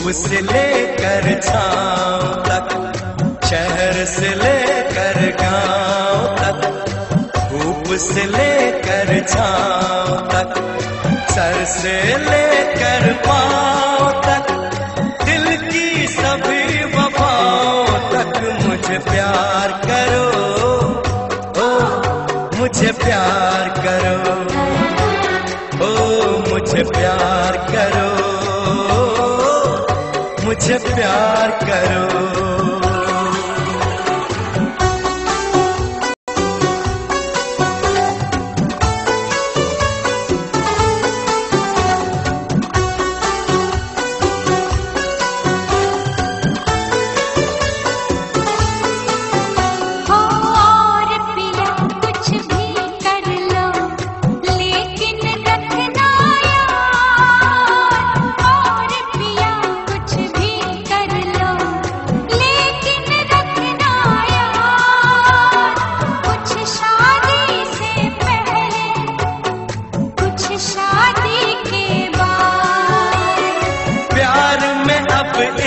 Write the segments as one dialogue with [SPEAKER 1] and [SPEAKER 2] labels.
[SPEAKER 1] से लेकर छाँव तक, शहर से लेकर गांव तक, धूप से लेकर छाँव तक, सर से लेकर पाँव तक, दिल की सभी वफाओं तक मुझे प्यार करो, ओ मुझे प्यार करो, ओ मुझे प्यार करो, मुझे प्यार करो।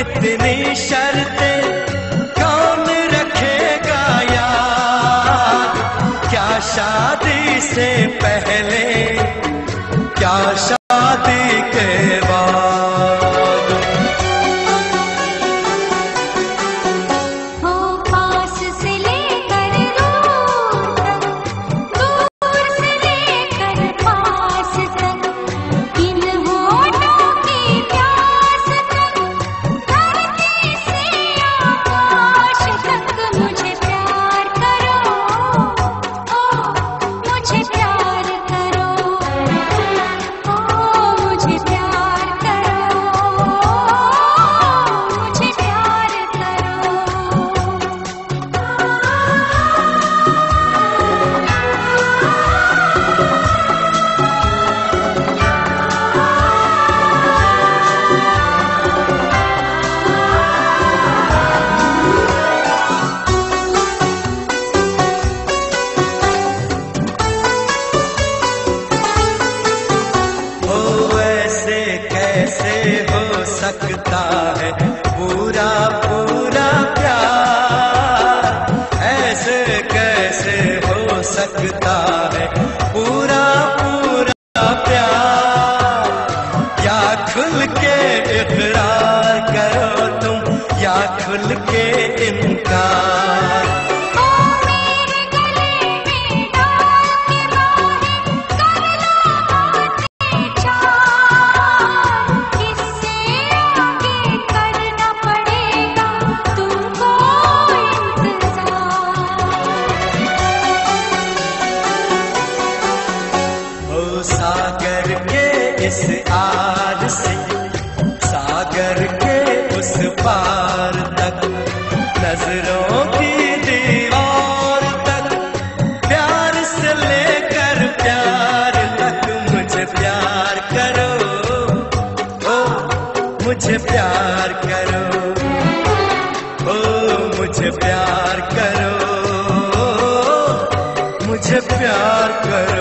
[SPEAKER 1] इतनी शर्तें कौन रखेगा यार, क्या शादी से पहले, क्या शादी के बाद।
[SPEAKER 2] हो पास से लेकर दूर तक, दूर से लेकर पास तक, इन होठों की प्यास तक, धरती से आकाश तक मुझे प्यार करो, ओ मुझे प्यार करो, ओ मुझे प्यार करो, मुझे प्यार करो।
[SPEAKER 1] ओ ऐसे कैसे हो सकता है पूरा पूरा प्यार, ऐसे कैसे हो सकता है पूरा पूरा प्यार। या खुल के इकरार करो तुम, या खुल के इनकार।
[SPEAKER 2] ओ मेरे गले में डाल के बाहें कर लो बातें चार, इससे आगे करना पड़ेगा तुमको इंतजार।
[SPEAKER 1] ओ सागर के इस आर से, सागर के उस पार तक, नजरों की दीवार तक, प्यार से लेकर प्यार तक मुझे प्यार करो, ओ मुझे प्यार करो, ओ मुझे प्यार करो, मुझे प्यार करो।